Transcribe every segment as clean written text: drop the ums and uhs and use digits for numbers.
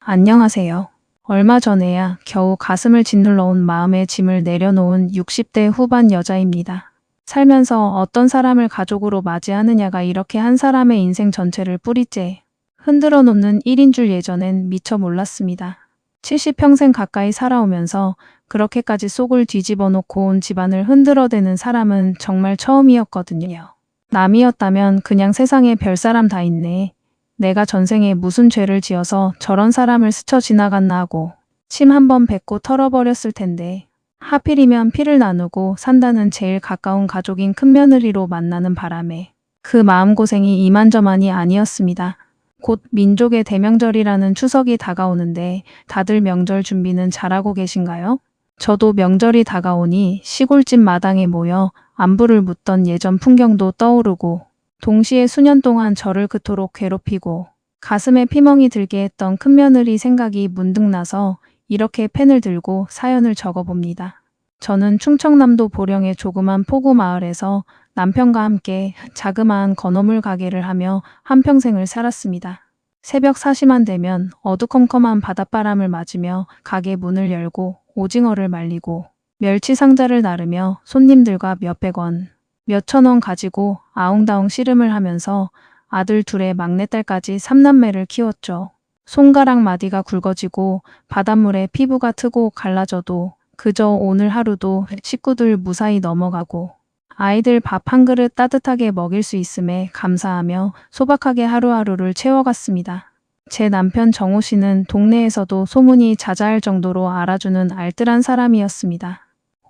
안녕하세요. 얼마 전에야 겨우 가슴을 짓눌러 온 마음의 짐을 내려놓은 60대 후반 여자입니다. 살면서 어떤 사람을 가족으로 맞이하느냐가 이렇게 한 사람의 인생 전체를 뿌리째 흔들어 놓는 일인 줄 예전엔 미처 몰랐습니다. 70평생 가까이 살아오면서 그렇게까지 속을 뒤집어 놓고 온 집안을 흔들어대는 사람은 정말 처음이었거든요. 남이었다면 그냥 세상에 별사람 다 있네. 내가 전생에 무슨 죄를 지어서 저런 사람을 스쳐 지나갔나 하고 침 한 번 뱉고 털어버렸을 텐데 하필이면 피를 나누고 산다는 제일 가까운 가족인 큰며느리로 만나는 바람에 그 마음고생이 이만저만이 아니었습니다. 곧 민족의 대명절이라는 추석이 다가오는데 다들 명절 준비는 잘하고 계신가요? 저도 명절이 다가오니 시골집 마당에 모여 안부를 묻던 예전 풍경도 떠오르고 동시에 수년 동안 저를 그토록 괴롭히고 가슴에 피멍이 들게 했던 큰며느리 생각이 문득 나서 이렇게 펜을 들고 사연을 적어봅니다. 저는 충청남도 보령의 조그만 포구 마을에서 남편과 함께 자그마한 건어물 가게를 하며 한평생을 살았습니다. 새벽 4시만 되면 어두컴컴한 바닷바람을 맞으며 가게 문을 열고 오징어를 말리고 멸치 상자를 나르며 손님들과 몇백 원, 몇천 원 가지고 아웅다웅 씨름을 하면서 아들 둘의 막내딸까지 3남매를 키웠죠. 손가락 마디가 굵어지고 바닷물에 피부가 트고 갈라져도 그저 오늘 하루도 식구들 무사히 넘어가고 아이들 밥 한 그릇 따뜻하게 먹일 수 있음에 감사하며 소박하게 하루하루를 채워갔습니다. 제 남편 정호 씨는 동네에서도 소문이 자자할 정도로 알아주는 알뜰한 사람이었습니다.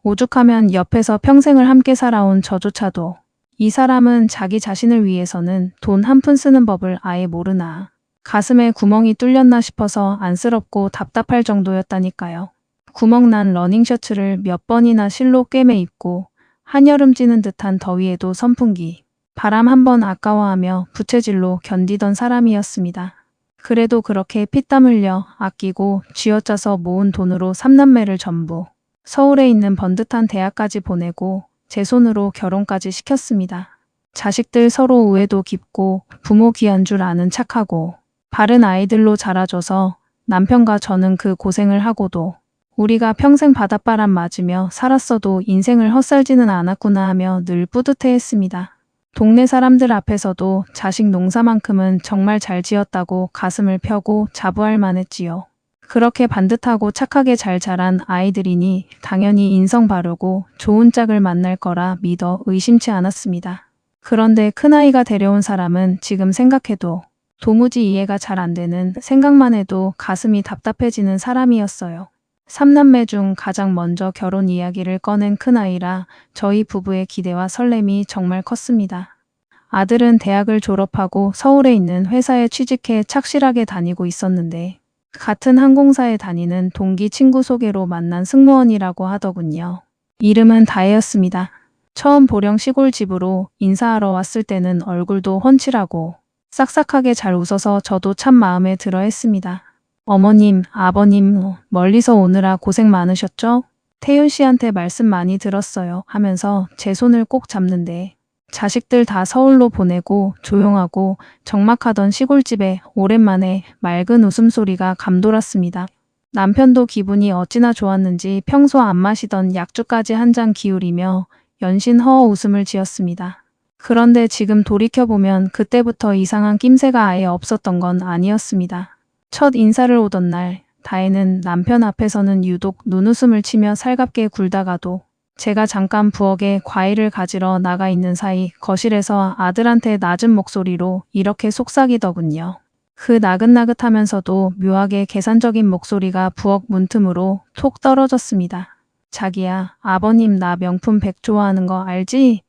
오죽하면 옆에서 평생을 함께 살아온 저조차도 이 사람은 자기 자신을 위해서는 돈 한 푼 쓰는 법을 아예 모르나 가슴에 구멍이 뚫렸나 싶어서 안쓰럽고 답답할 정도였다니까요. 구멍난 러닝셔츠를 몇 번이나 실로 꿰매 입고 한여름 찌는 듯한 더위에도 선풍기, 바람 한 번 아까워하며 부채질로 견디던 사람이었습니다. 그래도 그렇게 피땀 흘려 아끼고 쥐어짜서 모은 돈으로 3남매를 전부 서울에 있는 번듯한 대학까지 보내고 제 손으로 결혼까지 시켰습니다. 자식들 서로 우애도 깊고 부모 귀한 줄 아는 착하고 바른 아이들로 자라줘서 남편과 저는 그 고생을 하고도 우리가 평생 바닷바람 맞으며 살았어도 인생을 헛살지는 않았구나 하며 늘 뿌듯해했습니다. 동네 사람들 앞에서도 자식 농사만큼은 정말 잘 지었다고 가슴을 펴고 자부할 만했지요. 그렇게 반듯하고 착하게 잘 자란 아이들이니 당연히 인성 바르고 좋은 짝을 만날 거라 믿어 의심치 않았습니다. 그런데 큰아이가 데려온 사람은 지금 생각해도 도무지 이해가 잘 안 되는, 생각만 해도 가슴이 답답해지는 사람이었어요. 3남매 중 가장 먼저 결혼 이야기를 꺼낸 큰아이라 저희 부부의 기대와 설렘이 정말 컸습니다. 아들은 대학을 졸업하고 서울에 있는 회사에 취직해 착실하게 다니고 있었는데 같은 항공사에 다니는 동기 친구 소개로 만난 승무원이라고 하더군요. 이름은 다혜였습니다. 처음 보령 시골 집으로 인사하러 왔을 때는 얼굴도 훤칠하고 싹싹하게 잘 웃어서 저도 참 마음에 들어 했습니다. 어머님, 아버님, 멀리서 오느라 고생 많으셨죠? 태윤 씨한테 말씀 많이 들었어요 하면서 제 손을 꼭 잡는데 자식들 다 서울로 보내고 조용하고 적막하던 시골집에 오랜만에 맑은 웃음소리가 감돌았습니다. 남편도 기분이 어찌나 좋았는지 평소 안 마시던 약주까지 한 잔 기울이며 연신 허어 웃음을 지었습니다. 그런데 지금 돌이켜보면 그때부터 이상한 낌새가 아예 없었던 건 아니었습니다. 첫 인사를 오던 날 다혜는 남편 앞에서는 유독 눈웃음을 치며 살갑게 굴다가도 제가 잠깐 부엌에 과일을 가지러 나가 있는 사이 거실에서 아들한테 낮은 목소리로 이렇게 속삭이더군요. 그 나긋나긋하면서도 묘하게 계산적인 목소리가 부엌 문틈으로 톡 떨어졌습니다. 자기야, 아버님 나 명품 백 좋아하는 거 알지?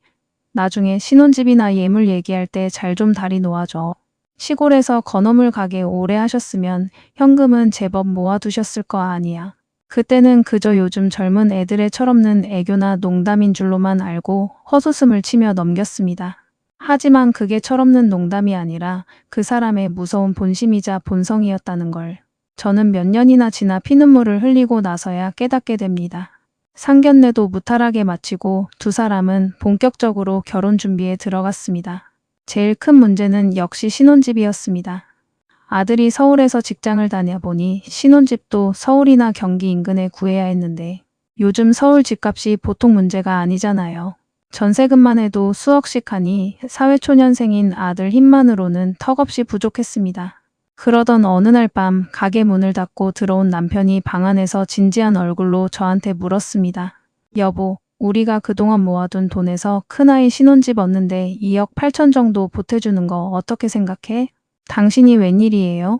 나중에 신혼집이나 예물 얘기할 때 잘 좀 다리 놓아줘. 시골에서 건어물 가게 오래 하셨으면 현금은 제법 모아두셨을 거 아니야. 그때는 그저 요즘 젊은 애들의 철없는 애교나 농담인 줄로만 알고 헛웃음을 치며 넘겼습니다. 하지만 그게 철없는 농담이 아니라 그 사람의 무서운 본심이자 본성이었다는 걸 저는 몇 년이나 지나 피눈물을 흘리고 나서야 깨닫게 됩니다. 상견례도 무탈하게 마치고 두 사람은 본격적으로 결혼 준비에 들어갔습니다. 제일 큰 문제는 역시 신혼집이었습니다. 아들이 서울에서 직장을 다녀보니 신혼집도 서울이나 경기 인근에 구해야 했는데 요즘 서울 집값이 보통 문제가 아니잖아요. 전세금만 해도 수억씩 하니 사회초년생인 아들 힘만으로는 턱없이 부족했습니다. 그러던 어느 날 밤 가게 문을 닫고 들어온 남편이 방 안에서 진지한 얼굴로 저한테 물었습니다. 여보, 우리가 그동안 모아둔 돈에서 큰아이 신혼집 얻는데 2억 8천 정도 보태주는 거 어떻게 생각해? 당신이 웬일이에요?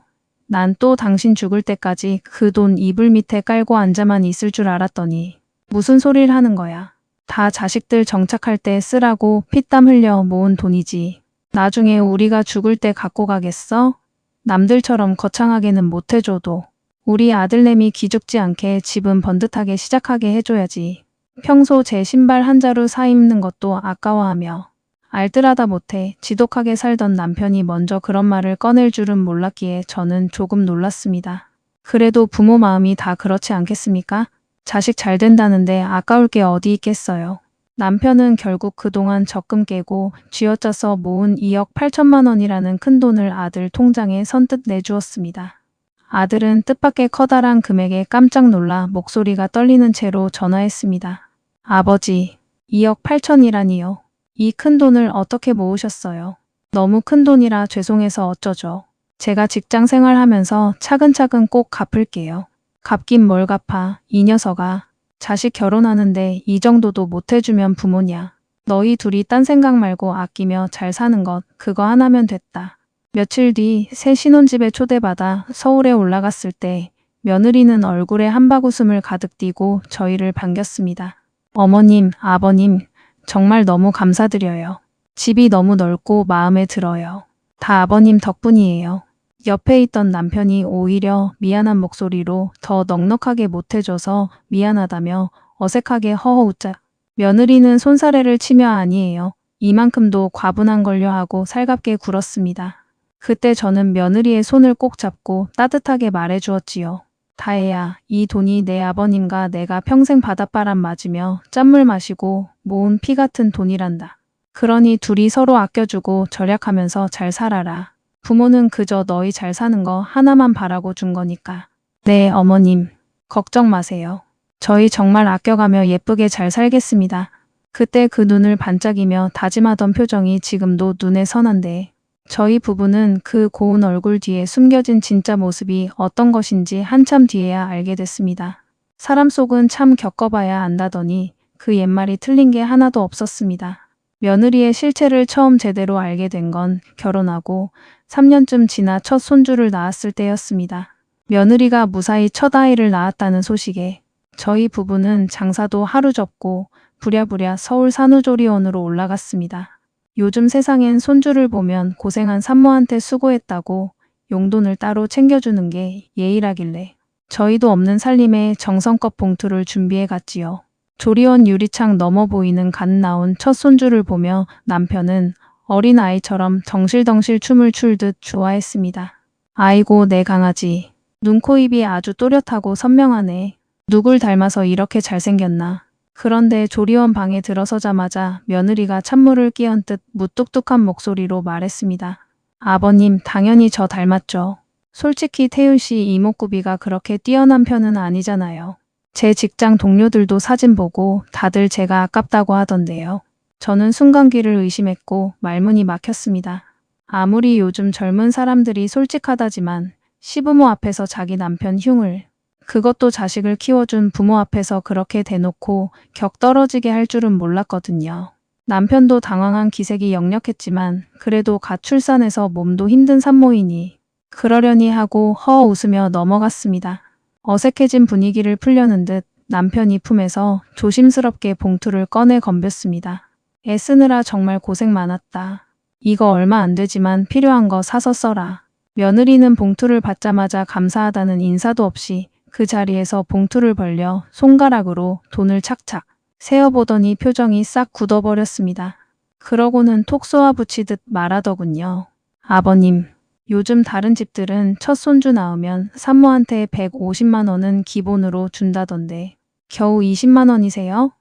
난 또 당신 죽을 때까지 그 돈 이불 밑에 깔고 앉아만 있을 줄 알았더니 무슨 소리를 하는 거야. 다 자식들 정착할 때 쓰라고 피땀 흘려 모은 돈이지. 나중에 우리가 죽을 때 갖고 가겠어? 남들처럼 거창하게는 못 해줘도 우리 아들내미 기죽지 않게 집은 번듯하게 시작하게 해줘야지. 평소 제 신발 한 자루 사 입는 것도 아까워하며 알뜰하다 못해 지독하게 살던 남편이 먼저 그런 말을 꺼낼 줄은 몰랐기에 저는 조금 놀랐습니다. 그래도 부모 마음이 다 그렇지 않겠습니까? 자식 잘 된다는데 아까울 게 어디 있겠어요. 남편은 결국 그동안 적금 깨고 쥐어짜서 모은 2억 8천만 원이라는 큰돈을 아들 통장에 선뜻 내주었습니다. 아들은 뜻밖의 커다란 금액에 깜짝 놀라 목소리가 떨리는 채로 전화했습니다. 아버지, 2억 8천이라니요. 이 큰돈을 어떻게 모으셨어요? 너무 큰돈이라 죄송해서 어쩌죠. 제가 직장 생활하면서 차근차근 꼭 갚을게요. 갚긴 뭘 갚아, 이 녀석아. 자식 결혼하는데 이 정도도 못 해주면 부모냐. 너희 둘이 딴 생각 말고 아끼며 잘 사는 것, 그거 하나면 됐다. 며칠 뒤 새 신혼집에 초대받아 서울에 올라갔을 때 며느리는 얼굴에 한바구음을 가득 띠고 저희를 반겼습니다. 어머님, 아버님, 정말 너무 감사드려요. 집이 너무 넓고 마음에 들어요. 다 아버님 덕분이에요. 옆에 있던 남편이 오히려 미안한 목소리로 더 넉넉하게 못해줘서 미안하다며 어색하게 허허웃자. 며느리는 손사래를 치며 아니에요. 이만큼도 과분한걸요 하고 살갑게 굴었습니다. 그때 저는 며느리의 손을 꼭 잡고 따뜻하게 말해주었지요. 다혜야, 이 돈이 내 아버님과 내가 평생 바닷바람 맞으며 짠물 마시고 모은 피 같은 돈이란다. 그러니 둘이 서로 아껴주고 절약하면서 잘 살아라. 부모는 그저 너희 잘 사는 거 하나만 바라고 준 거니까. 네, 어머님. 걱정 마세요. 저희 정말 아껴가며 예쁘게 잘 살겠습니다. 그때 그 눈을 반짝이며 다짐하던 표정이 지금도 눈에 선한데 저희 부부는 그 고운 얼굴 뒤에 숨겨진 진짜 모습이 어떤 것인지 한참 뒤에야 알게 됐습니다. 사람 속은 참 겪어봐야 안다더니 그 옛말이 틀린 게 하나도 없었습니다. 며느리의 실체를 처음 제대로 알게 된 건 결혼하고 3년쯤 지나 첫 손주를 낳았을 때였습니다. 며느리가 무사히 첫 아이를 낳았다는 소식에 저희 부부는 장사도 하루 접고 부랴부랴 서울 산후조리원으로 올라갔습니다. 요즘 세상엔 손주를 보면 고생한 산모한테 수고했다고 용돈을 따로 챙겨주는 게 예의라길래 저희도 없는 살림에 정성껏 봉투를 준비해 갔지요. 조리원 유리창 넘어 보이는 갓 나온 첫 손주를 보며 남편은 어린 아이처럼 덩실덩실 춤을 출듯 좋아했습니다. 아이고 내 강아지. 눈, 코, 입이 아주 또렷하고 선명하네. 누굴 닮아서 이렇게 잘생겼나. 그런데 조리원 방에 들어서자마자 며느리가 찬물을 끼얹듯 무뚝뚝한 목소리로 말했습니다. 아버님, 당연히 저 닮았죠. 솔직히 태윤 씨 이목구비가 그렇게 뛰어난 편은 아니잖아요. 제 직장 동료들도 사진 보고 다들 제가 아깝다고 하던데요. 저는 순간 귀를 의심했고 말문이 막혔습니다. 아무리 요즘 젊은 사람들이 솔직하다지만 시부모 앞에서 자기 남편 흉을, 그것도 자식을 키워준 부모 앞에서 그렇게 대놓고 격 떨어지게 할 줄은 몰랐거든요. 남편도 당황한 기색이 역력했지만 그래도 갓 출산해서 몸도 힘든 산모이니 그러려니 하고 허 웃으며 넘어갔습니다. 어색해진 분위기를 풀려는 듯 남편이 품에서 조심스럽게 봉투를 꺼내 건넸습니다. 애쓰느라 정말 고생 많았다. 이거 얼마 안 되지만 필요한 거 사서 써라. 며느리는 봉투를 받자마자 감사하다는 인사도 없이 그 자리에서 봉투를 벌려 손가락으로 돈을 착착 세어보더니 표정이 싹 굳어버렸습니다. 그러고는 톡 쏘아붙이듯 말하더군요. 아버님, 요즘 다른 집들은 첫 손주 낳으면 산모한테 150만 원은 기본으로 준다던데 겨우 20만 원이세요?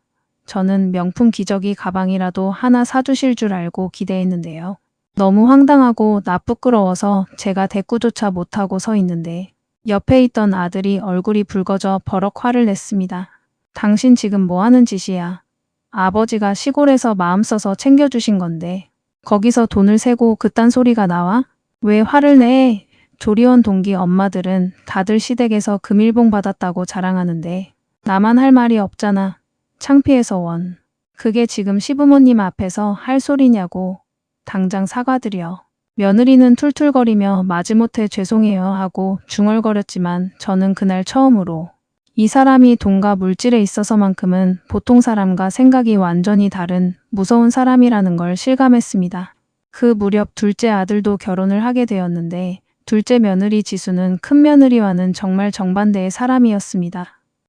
저는 명품 기저귀 가방이라도 하나 사주실 줄 알고 기대했는데요. 너무 황당하고 나 부끄러워서 제가 대꾸조차 못하고 서 있는데 옆에 있던 아들이 얼굴이 붉어져 버럭 화를 냈습니다. 당신 지금 뭐 하는 짓이야? 아버지가 시골에서 마음 써서 챙겨주신 건데 거기서 돈을 세고 그딴 소리가 나와? 왜 화를 내? 조리원 동기 엄마들은 다들 시댁에서 금일봉 받았다고 자랑하는데 나만 할 말이 없잖아. 창피해서 원. 그게 지금 시부모님 앞에서 할 소리냐고. 당장 사과드려. 며느리는 툴툴거리며 마지못해 죄송해요 하고 중얼거렸지만 저는 그날 처음으로 이 사람이 돈과 물질에 있어서만큼은 보통 사람과 생각이 완전히 다른 무서운 사람이라는 걸 실감했습니다. 그 무렵 둘째 아들도 결혼을 하게 되었는데 둘째 며느리 지수는 큰 며느리와는 정말 정반대의 사람이었습니다.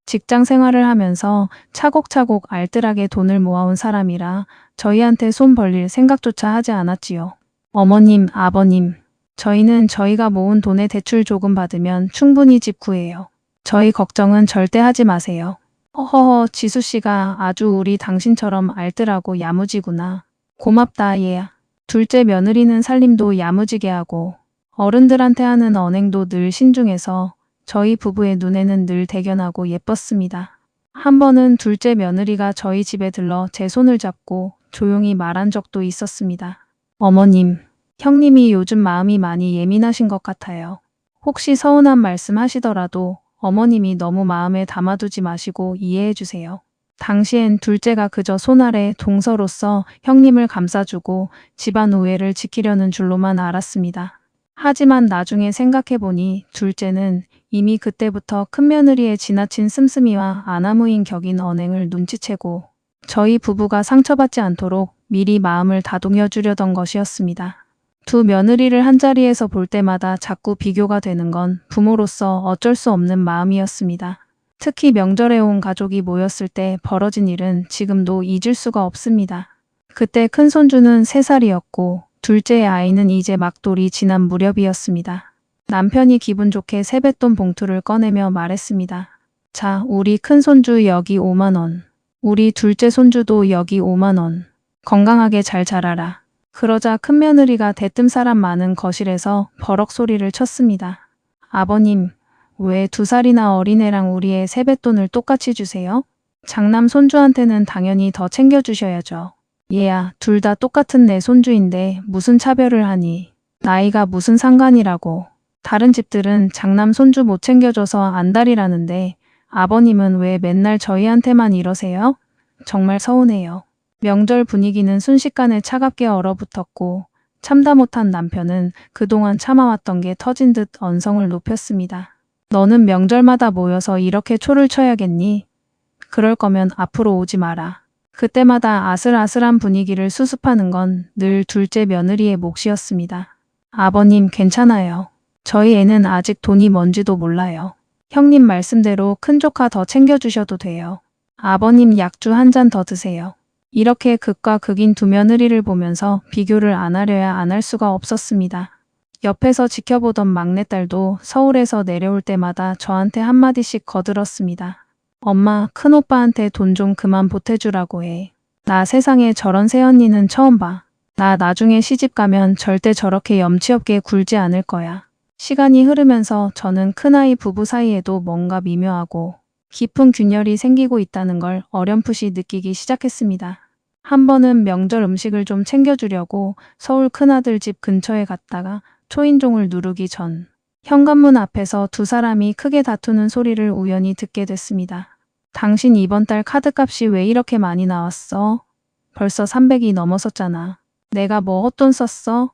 직장 생활을 하면서 차곡차곡 알뜰하게 돈을 모아온 사람이라 저희한테 손 벌릴 생각조차 하지 않았지요. 어머님, 아버님, 저희는 저희가 모은 돈에 대출 조금 받으면 충분히 집 구해요. 저희 걱정은 절대 하지 마세요. 허허허, 지수씨가 아주 우리 당신처럼 알뜰하고 야무지구나. 고맙다, 얘야. 둘째 며느리는 살림도 야무지게 하고 어른들한테 하는 언행도 늘 신중해서 저희 부부의 눈에는 늘 대견하고 예뻤습니다. 한 번은 둘째 며느리가 저희 집에 들러 제 손을 잡고 조용히 말한 적도 있었습니다. 어머님, 형님이 요즘 마음이 많이 예민하신 것 같아요. 혹시 서운한 말씀 하시더라도 어머님이 너무 마음에 담아두지 마시고 이해해 주세요. 당시엔 둘째가 그저 손 아래 동서로서 형님을 감싸주고 집안 우애를 지키려는 줄로만 알았습니다. 하지만 나중에 생각해보니 둘째는 이미 그때부터 큰며느리의 지나친 씀씀이와 아나무인 격인 언행을 눈치채고 저희 부부가 상처받지 않도록 미리 마음을 다독여 주려던 것이었습니다. 두 며느리를 한자리에서 볼 때마다 자꾸 비교가 되는 건 부모로서 어쩔 수 없는 마음이었습니다. 특히 명절에 온 가족이 모였을 때 벌어진 일은 지금도 잊을 수가 없습니다. 그때 큰손주는 3살이었고 둘째의 아이는 이제 막돌이 지난 무렵이었습니다. 남편이 기분 좋게 세뱃돈 봉투를 꺼내며 말했습니다. 자, 우리 큰손주 여기 5만 원. 우리 둘째 손주도 여기 5만 원. 건강하게 잘 자라라. 그러자 큰며느리가 대뜸 사람 많은 거실에서 버럭 소리를 쳤습니다. 아버님, 왜 2살이나 어린애랑 우리 애 세뱃돈을 똑같이 주세요? 장남 손주한테는 당연히 더 챙겨주셔야죠. 얘야, 둘 다 똑같은 내 손주인데 무슨 차별을 하니? 나이가 무슨 상관이라고. 다른 집들은 장남 손주 못 챙겨줘서 안달이라는데 아버님은 왜 맨날 저희한테만 이러세요? 정말 서운해요. 명절 분위기는 순식간에 차갑게 얼어붙었고 참다 못한 남편은 그동안 참아왔던 게 터진 듯 언성을 높였습니다. 너는 명절마다 모여서 이렇게 초를 쳐야겠니? 그럴 거면 앞으로 오지 마라. 그때마다 아슬아슬한 분위기를 수습하는 건 늘 둘째 며느리의 몫이었습니다. 아버님 괜찮아요. 저희 애는 아직 돈이 뭔지도 몰라요. 형님 말씀대로 큰 조카 더 챙겨주셔도 돼요. 아버님 약주 한 잔 더 드세요. 이렇게 극과 극인 두 며느리를 보면서 비교를 안 하려야 안 할 수가 없었습니다. 옆에서 지켜보던 막내딸도 서울에서 내려올 때마다 저한테 한마디씩 거들었습니다. 엄마, 큰오빠한테 돈 좀 그만 보태주라고 해. 나 세상에 저런 새언니는 처음 봐. 나 나중에 시집가면 절대 저렇게 염치 없게 굴지 않을 거야. 시간이 흐르면서 저는 큰아이 부부 사이에도 뭔가 미묘하고 깊은 균열이 생기고 있다는 걸 어렴풋이 느끼기 시작했습니다. 한 번은 명절 음식을 좀 챙겨주려고 서울 큰아들 집 근처에 갔다가 초인종을 누르기 전 현관문 앞에서 두 사람이 크게 다투는 소리를 우연히 듣게 됐습니다. 당신 이번 달 카드값이 왜 이렇게 많이 나왔어? 벌써 300이 넘어섰잖아. 내가 뭐 헛돈 썼어?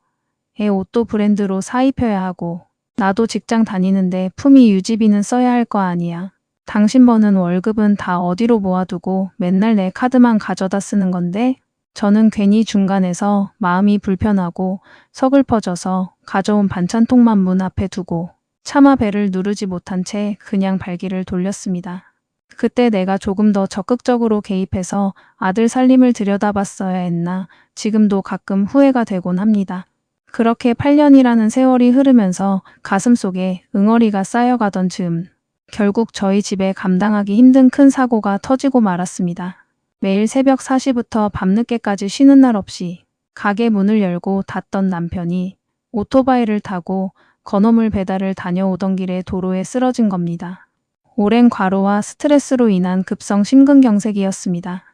애 옷도 브랜드로 사 입혀야 하고 나도 직장 다니는데 품위 유지비는 써야 할 거 아니야. 당신 버는 월급은 다 어디로 모아두고 맨날 내 카드만 가져다 쓰는 건데? 저는 괜히 중간에서 마음이 불편하고 서글퍼져서 가져온 반찬통만 문 앞에 두고 차마 배를 누르지 못한 채 그냥 발길을 돌렸습니다. 그때 내가 조금 더 적극적으로 개입해서 아들 살림을 들여다봤어야 했나 지금도 가끔 후회가 되곤 합니다. 그렇게 8년이라는 세월이 흐르면서 가슴속에 응어리가 쌓여가던 즈음 결국 저희 집에 감당하기 힘든 큰 사고가 터지고 말았습니다. 매일 새벽 4시부터 밤늦게까지 쉬는 날 없이 가게 문을 열고 닫던 남편이 오토바이를 타고 건어물 배달을 다녀오던 길에 도로에 쓰러진 겁니다. 오랜 과로와 스트레스로 인한 급성 심근경색이었습니다.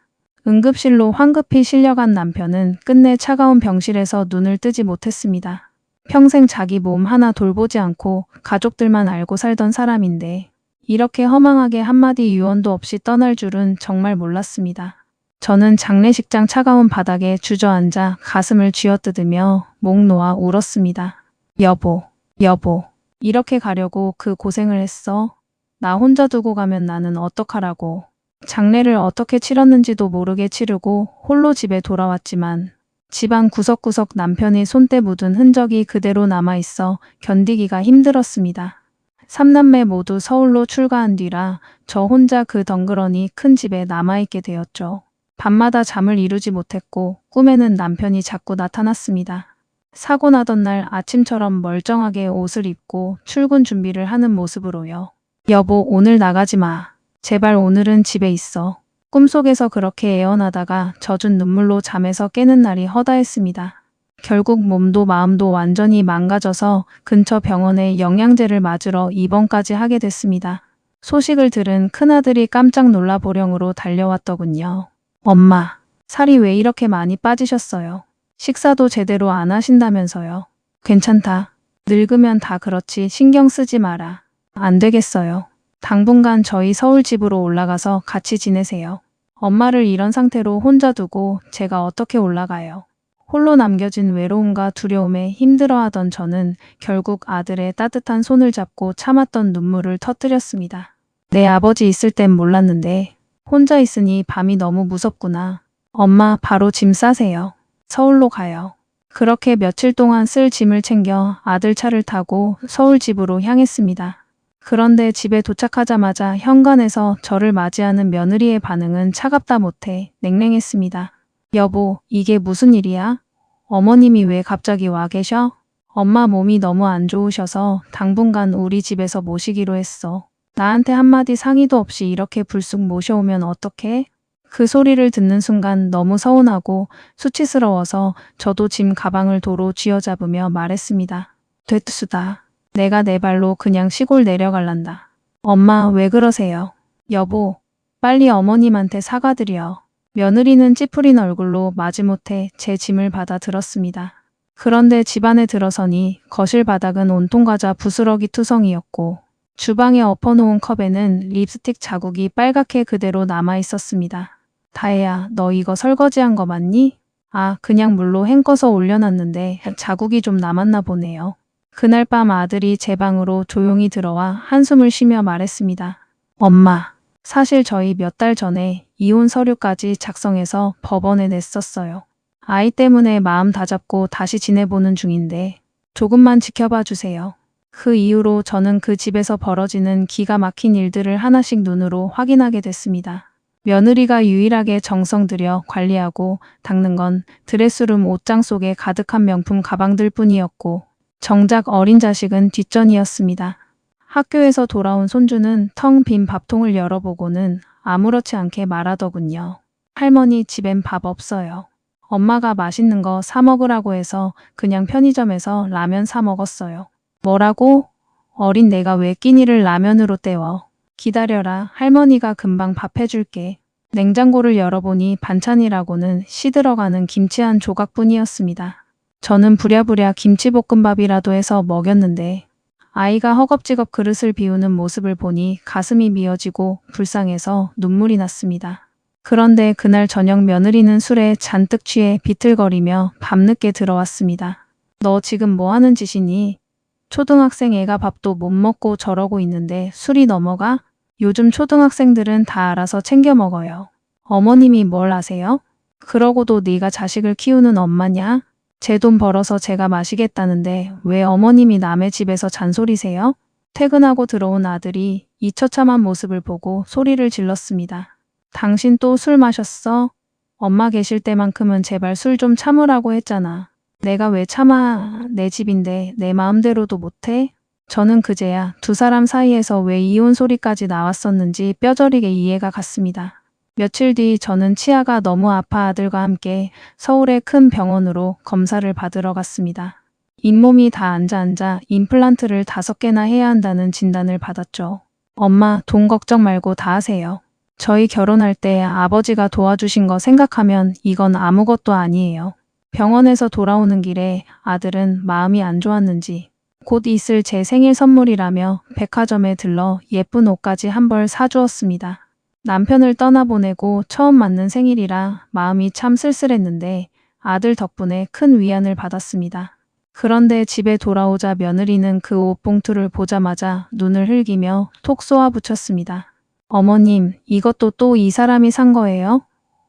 응급실로 황급히 실려간 남편은 끝내 차가운 병실에서 눈을 뜨지 못했습니다. 평생 자기 몸 하나 돌보지 않고 가족들만 알고 살던 사람인데 이렇게 허망하게 한마디 유언도 없이 떠날 줄은 정말 몰랐습니다. 저는 장례식장 차가운 바닥에 주저앉아 가슴을 쥐어뜯으며 목 놓아 울었습니다. 여보, 여보, 이렇게 가려고 그 고생을 했어? 나 혼자 두고 가면 나는 어떡하라고. 장례를 어떻게 치렀는지도 모르게 치르고 홀로 집에 돌아왔지만 집안 구석구석 남편의 손때 묻은 흔적이 그대로 남아있어 견디기가 힘들었습니다. 삼남매 모두 서울로 출가한 뒤라 저 혼자 그 덩그러니 큰 집에 남아있게 되었죠. 밤마다 잠을 이루지 못했고 꿈에는 남편이 자꾸 나타났습니다. 사고 나던 날 아침처럼 멀쩡하게 옷을 입고 출근 준비를 하는 모습으로요. 여보, 오늘 나가지 마. 제발 오늘은 집에 있어. 꿈속에서 그렇게 애원하다가 젖은 눈물로 잠에서 깨는 날이 허다했습니다. 결국 몸도 마음도 완전히 망가져서 근처 병원에 영양제를 맞으러 입원까지 하게 됐습니다. 소식을 들은 큰아들이 깜짝 놀라 보령으로 달려왔더군요. 엄마, 살이 왜 이렇게 많이 빠지셨어요? 식사도 제대로 안 하신다면서요. 괜찮다. 늙으면 다 그렇지 신경 쓰지 마라. 안 되겠어요. 당분간 저희 서울 집으로 올라가서 같이 지내세요. 엄마를 이런 상태로 혼자 두고 제가 어떻게 올라가요? 홀로 남겨진 외로움과 두려움에 힘들어하던 저는 결국 아들의 따뜻한 손을 잡고 참았던 눈물을 터뜨렸습니다. 내 아버지 있을 땐 몰랐는데 혼자 있으니 밤이 너무 무섭구나. 엄마, 바로 짐 싸세요. 서울로 가요. 그렇게 며칠 동안 쓸 짐을 챙겨 아들 차를 타고 서울 집으로 향했습니다. 그런데 집에 도착하자마자 현관에서 저를 맞이하는 며느리의 반응은 차갑다 못해 냉랭했습니다. 여보, 이게 무슨 일이야? 어머님이 왜 갑자기 와 계셔? 엄마 몸이 너무 안 좋으셔서 당분간 우리 집에서 모시기로 했어. 나한테 한마디 상의도 없이 이렇게 불쑥 모셔오면 어떡해? 그 소리를 듣는 순간 너무 서운하고 수치스러워서 저도 짐 가방을 도로 쥐어잡으며 말했습니다. 됐수다. 내가 내 발로 그냥 시골 내려갈란다. 엄마, 왜 그러세요? 여보, 빨리 어머님한테 사과드려. 며느리는 찌푸린 얼굴로 마지못해 제 짐을 받아 들었습니다. 그런데 집 안에 들어서니 거실 바닥은 온통 과자 부스러기 투성이었고 주방에 엎어놓은 컵에는 립스틱 자국이 빨갛게 그대로 남아 있었습니다. 다혜야, 너 이거 설거지한 거 맞니? 아, 그냥 물로 헹궈서 올려놨는데 자국이 좀 남았나 보네요. 그날 밤 아들이 제 방으로 조용히 들어와 한숨을 쉬며 말했습니다. 엄마, 사실 저희 몇 달 전에 이혼 서류까지 작성해서 법원에 냈었어요. 아이 때문에 마음 다잡고 다시 지내보는 중인데 조금만 지켜봐 주세요. 그 이후로 저는 그 집에서 벌어지는 기가 막힌 일들을 하나씩 눈으로 확인하게 됐습니다. 며느리가 유일하게 정성 들여 관리하고 닦는 건 드레스룸 옷장 속에 가득한 명품 가방들 뿐이었고 정작 어린 자식은 뒷전이었습니다. 학교에서 돌아온 손주는 텅 빈 밥통을 열어보고는 아무렇지 않게 말하더군요. 할머니, 집엔 밥 없어요. 엄마가 맛있는 거 사 먹으라고 해서 그냥 편의점에서 라면 사 먹었어요. 뭐라고? 어린 내가 왜 끼니를 라면으로 때워. 기다려라, 할머니가 금방 밥 해줄게. 냉장고를 열어보니 반찬이라고는 시들어가는 김치 한 조각뿐이었습니다. 저는 부랴부랴 김치볶음밥이라도 해서 먹였는데 아이가 허겁지겁 그릇을 비우는 모습을 보니 가슴이 미어지고 불쌍해서 눈물이 났습니다. 그런데 그날 저녁 며느리는 술에 잔뜩 취해 비틀거리며 밤늦게 들어왔습니다. 너 지금 뭐 하는 짓이니? 초등학생 애가 밥도 못 먹고 저러고 있는데 술이 넘어가? 요즘 초등학생들은 다 알아서 챙겨 먹어요. 어머님이 뭘 아세요? 그러고도 네가 자식을 키우는 엄마냐? 제 돈 벌어서 제가 마시겠다는데 왜 어머님이 남의 집에서 잔소리세요? 퇴근하고 들어온 아들이 이 처참한 모습을 보고 소리를 질렀습니다. 당신 또 술 마셨어? 엄마 계실 때만큼은 제발 술 좀 참으라고 했잖아. 내가 왜 참아? 내 집인데 내 마음대로도 못해? 저는 그제야 두 사람 사이에서 왜 이혼 소리까지 나왔었는지 뼈저리게 이해가 갔습니다. 며칠 뒤 저는 치아가 너무 아파 아들과 함께 서울의 큰 병원으로 검사를 받으러 갔습니다. 잇몸이 다 앉아 임플란트를 5개나 해야 한다는 진단을 받았죠. 엄마, 돈 걱정 말고 다 하세요. 저희 결혼할 때 아버지가 도와주신 거 생각하면 이건 아무것도 아니에요. 병원에서 돌아오는 길에 아들은 마음이 안 좋았는지 곧 있을 제 생일 선물이라며 백화점에 들러 예쁜 옷까지 한 벌 사주었습니다. 남편을 떠나보내고 처음 맞는 생일이라 마음이 참 쓸쓸했는데 아들 덕분에 큰 위안을 받았습니다. 그런데 집에 돌아오자 며느리는 그 옷봉투를 보자마자 눈을 흘기며 톡 쏘아붙였습니다. 어머님, 이것도 또 이 사람이 산 거예요?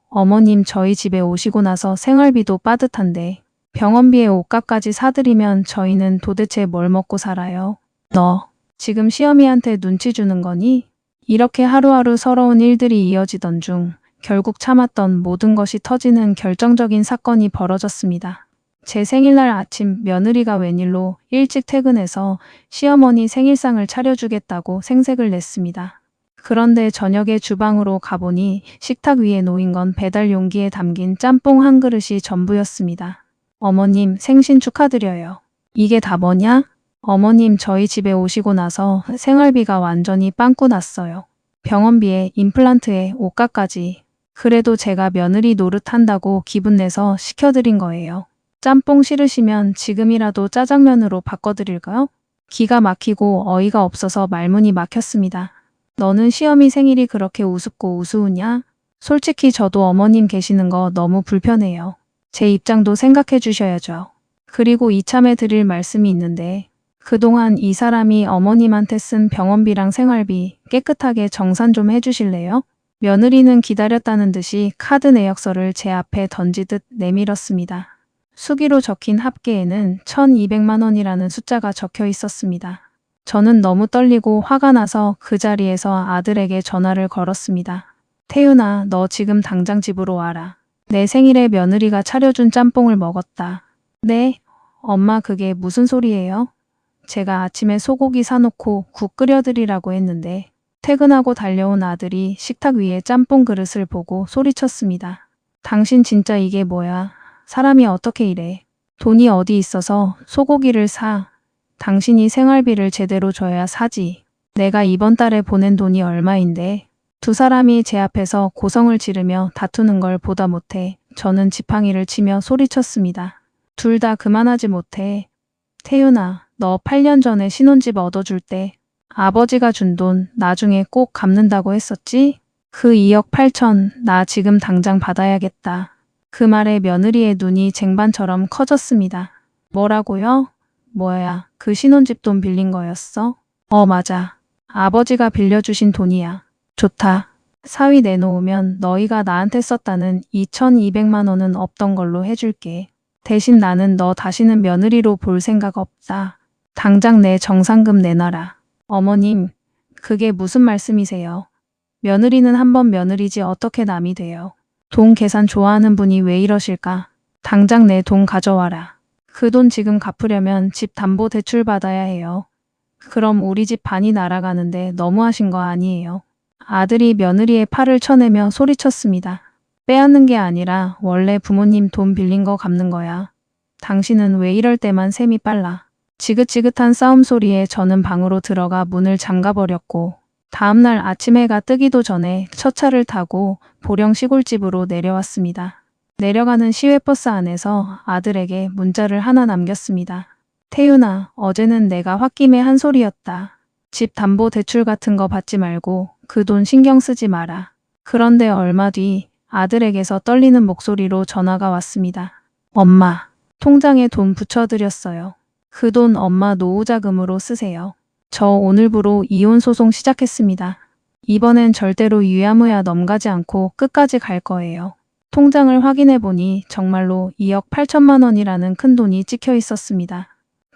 어머님, 저희 집에 오시고 나서 생활비도 빠듯한데 병원비에 옷값까지 사드리면 저희는 도대체 뭘 먹고 살아요? 너 지금 시어미한테 눈치 주는 거니? 이렇게 하루하루 서러운 일들이 이어지던 중 결국 참았던 모든 것이 터지는 결정적인 사건이 벌어졌습니다. 제 생일날 아침 며느리가 웬일로 일찍 퇴근해서 시어머니 생일상을 차려주겠다고 생색을 냈습니다. 그런데 저녁에 주방으로 가보니 식탁 위에 놓인 건 배달 용기에 담긴 짬뽕 한 그릇이 전부였습니다. 어머님, 생신 축하드려요. 이게 다 뭐냐? 어머님, 저희 집에 오시고 나서 생활비가 완전히 빵꾸 났어요. 병원비에 임플란트에 옷값까지. 그래도 제가 며느리 노릇한다고 기분 내서 시켜드린 거예요. 짬뽕 싫으시면 지금이라도 짜장면으로 바꿔드릴까요? 기가 막히고 어이가 없어서 말문이 막혔습니다. 너는 시어미 생일이 그렇게 우습고 우스우냐? 솔직히 저도 어머님 계시는 거 너무 불편해요. 제 입장도 생각해 주셔야죠. 그리고 이참에 드릴 말씀이 있는데 그동안 이 사람이 어머님한테 쓴 병원비랑 생활비 깨끗하게 정산 좀 해주실래요? 며느리는 기다렸다는 듯이 카드 내역서를 제 앞에 던지듯 내밀었습니다. 수기로 적힌 합계에는 1,200만 원이라는 숫자가 적혀 있었습니다. 저는 너무 떨리고 화가 나서 그 자리에서 아들에게 전화를 걸었습니다. 태윤아, 너 지금 당장 집으로 와라. 내 생일에 며느리가 차려준 짬뽕을 먹었다. 네? 엄마, 그게 무슨 소리예요? 제가 아침에 소고기 사놓고 국 끓여드리라고 했는데 퇴근하고 달려온 아들이 식탁 위에 짬뽕 그릇을 보고 소리쳤습니다. 당신 진짜 이게 뭐야? 사람이 어떻게 이래? 돈이 어디 있어서 소고기를 사? 당신이 생활비를 제대로 줘야 사지. 내가 이번 달에 보낸 돈이 얼마인데. 두 사람이 제 앞에서 고성을 지르며 다투는 걸 보다 못해 저는 지팡이를 치며 소리쳤습니다. 둘 다 그만하지 못해. 태윤아, 너 8년 전에 신혼집 얻어줄 때 아버지가 준 돈 나중에 꼭 갚는다고 했었지? 그 2억 8천 나 지금 당장 받아야겠다. 그 말에 며느리의 눈이 쟁반처럼 커졌습니다. 뭐라고요? 뭐야, 그 신혼집 돈 빌린 거였어? 맞아. 아버지가 빌려주신 돈이야. 좋다. 사위 내놓으면 너희가 나한테 썼다는 2,200만 원은 없던 걸로 해줄게. 대신 나는 너 다시는 며느리로 볼 생각 없다. 당장 내 정산금 내놔라. 어머님, 그게 무슨 말씀이세요? 며느리는 한 번 며느리지 어떻게 남이 돼요. 돈 계산 좋아하는 분이 왜 이러실까? 당장 내 돈 가져와라. 그 돈 지금 갚으려면 집 담보 대출 받아야 해요. 그럼 우리 집 반이 날아가는데 너무하신 거 아니에요? 아들이 며느리의 팔을 쳐내며 소리쳤습니다. 빼앗는 게 아니라 원래 부모님 돈 빌린 거 갚는 거야. 당신은 왜 이럴 때만 셈이 빨라. 지긋지긋한 싸움 소리에 저는 방으로 들어가 문을 잠가버렸고 다음날 아침 해가 뜨기도 전에 첫 차를 타고 보령 시골집으로 내려왔습니다. 내려가는 시외버스 안에서 아들에게 문자를 하나 남겼습니다. 태윤아, 어제는 내가 홧김에 한 소리였다. 집 담보 대출 같은 거 받지 말고 그 돈 신경 쓰지 마라. 그런데 얼마 뒤 아들에게서 떨리는 목소리로 전화가 왔습니다. 엄마, 통장에 돈 붙여드렸어요. 그 돈 엄마 노후자금으로 쓰세요. 저 오늘부로 이혼 소송 시작했습니다. 이번엔 절대로 유야무야 넘가지 않고 끝까지 갈 거예요. 통장을 확인해 보니 정말로 2억 8천만 원이라는 큰 돈이 찍혀 있었습니다.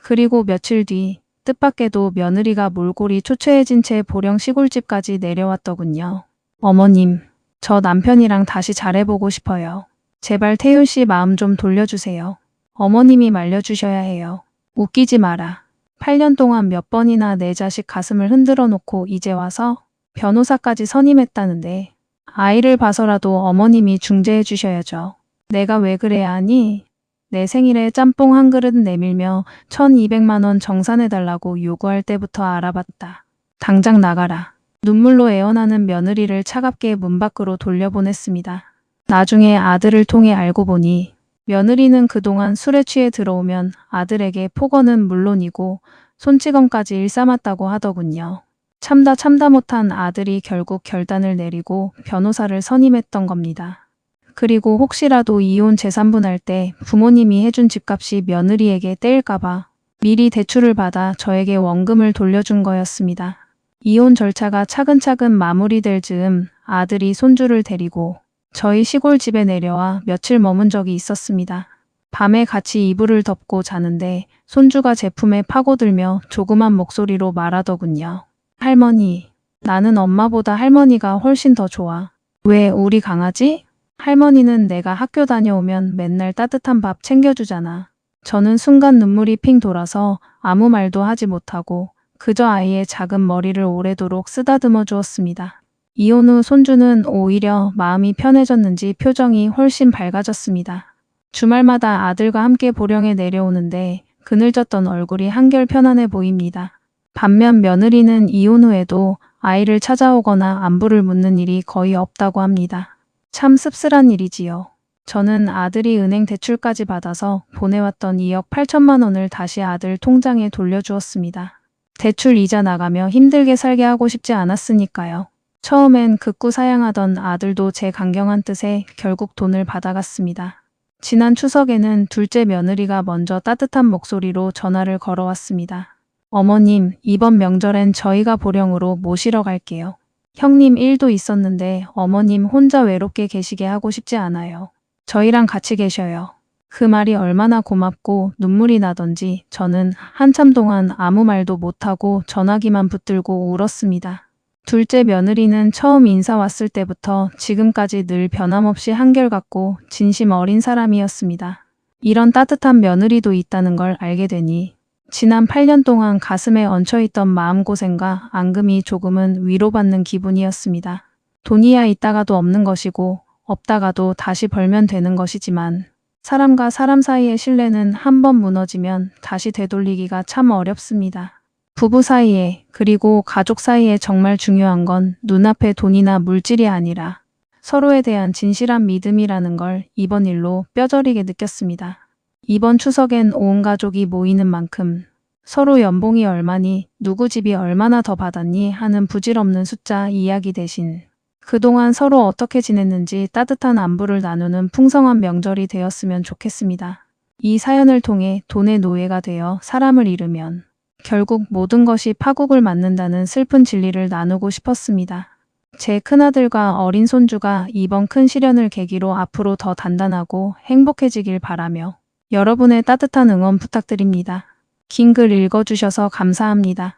그리고 며칠 뒤 뜻밖에도 며느리가 몰골이 초췌해진 채 보령 시골집까지 내려왔더군요. 어머님, 저 남편이랑 다시 잘해보고 싶어요. 제발 태윤 씨 마음 좀 돌려주세요. 어머님이 말려주셔야 해요. 웃기지 마라. 8년 동안 몇 번이나 내 자식 가슴을 흔들어 놓고 이제 와서 변호사까지 선임했다는데 아이를 봐서라도 어머님이 중재해 주셔야죠. 내가 왜 그래야 하니? 내 생일에 짬뽕 한 그릇 내밀며 1200만 원 정산해달라고 요구할 때부터 알아봤다. 당장 나가라. 눈물로 애원하는 며느리를 차갑게 문 밖으로 돌려보냈습니다. 나중에 아들을 통해 알고 보니 며느리는 그동안 술에 취해 들어오면 아들에게 폭언은 물론이고 손찌검까지 일삼았다고 하더군요. 참다 못한 아들이 결국 결단을 내리고 변호사를 선임했던 겁니다. 그리고 혹시라도 이혼 재산분할 때 부모님이 해준 집값이 며느리에게 떼일까봐 미리 대출을 받아 저에게 원금을 돌려준 거였습니다. 이혼 절차가 차근차근 마무리될 즈음 아들이 손주를 데리고 저희 시골 집에 내려와 며칠 머문 적이 있었습니다. 밤에 같이 이불을 덮고 자는데 손주가 제 품에 파고들며 조그만 목소리로 말하더군요. 할머니, 나는 엄마보다 할머니가 훨씬 더 좋아. 왜 우리 강아지? 할머니는 내가 학교 다녀오면 맨날 따뜻한 밥 챙겨주잖아. 저는 순간 눈물이 핑 돌아서 아무 말도 하지 못하고 그저 아이의 작은 머리를 오래도록 쓰다듬어 주었습니다. 이혼 후 손주는 오히려 마음이 편해졌는지 표정이 훨씬 밝아졌습니다. 주말마다 아들과 함께 보령에 내려오는데 그늘졌던 얼굴이 한결 편안해 보입니다. 반면 며느리는 이혼 후에도 아이를 찾아오거나 안부를 묻는 일이 거의 없다고 합니다. 참 씁쓸한 일이지요. 저는 아들이 은행 대출까지 받아서 보내왔던 2억 8천만 원을 다시 아들 통장에 돌려주었습니다. 대출 이자 나가며 힘들게 살게 하고 싶지 않았으니까요. 처음엔 극구 사양하던 아들도 제 강경한 뜻에 결국 돈을 받아갔습니다. 지난 추석에는 둘째 며느리가 먼저 따뜻한 목소리로 전화를 걸어왔습니다. 어머님, 이번 명절엔 저희가 보령으로 모시러 갈게요. 형님 일도 있었는데 어머님 혼자 외롭게 계시게 하고 싶지 않아요. 저희랑 같이 계셔요. 그 말이 얼마나 고맙고 눈물이 나던지 저는 한참 동안 아무 말도 못하고 전화기만 붙들고 울었습니다. 둘째 며느리는 처음 인사 왔을 때부터 지금까지 늘 변함없이 한결같고 진심 어린 사람이었습니다. 이런 따뜻한 며느리도 있다는 걸 알게 되니 지난 8년 동안 가슴에 얹혀있던 마음고생과 앙금이 조금은 위로받는 기분이었습니다. 돈이야 있다가도 없는 것이고 없다가도 다시 벌면 되는 것이지만 사람과 사람 사이의 신뢰는 한번 무너지면 다시 되돌리기가 참 어렵습니다. 부부 사이에 그리고 가족 사이에 정말 중요한 건 눈앞의 돈이나 물질이 아니라 서로에 대한 진실한 믿음이라는 걸 이번 일로 뼈저리게 느꼈습니다. 이번 추석엔 온 가족이 모이는 만큼 서로 연봉이 얼마니, 누구 집이 얼마나 더 받았니 하는 부질없는 숫자 이야기 대신 그동안 서로 어떻게 지냈는지 따뜻한 안부를 나누는 풍성한 명절이 되었으면 좋겠습니다. 이 사연을 통해 돈의 노예가 되어 사람을 잃으면 결국 모든 것이 파국을 맞는다는 슬픈 진리를 나누고 싶었습니다. 제 큰아들과 어린 손주가 이번 큰 시련을 계기로 앞으로 더 단단하고 행복해지길 바라며 여러분의 따뜻한 응원 부탁드립니다. 긴 글 읽어주셔서 감사합니다.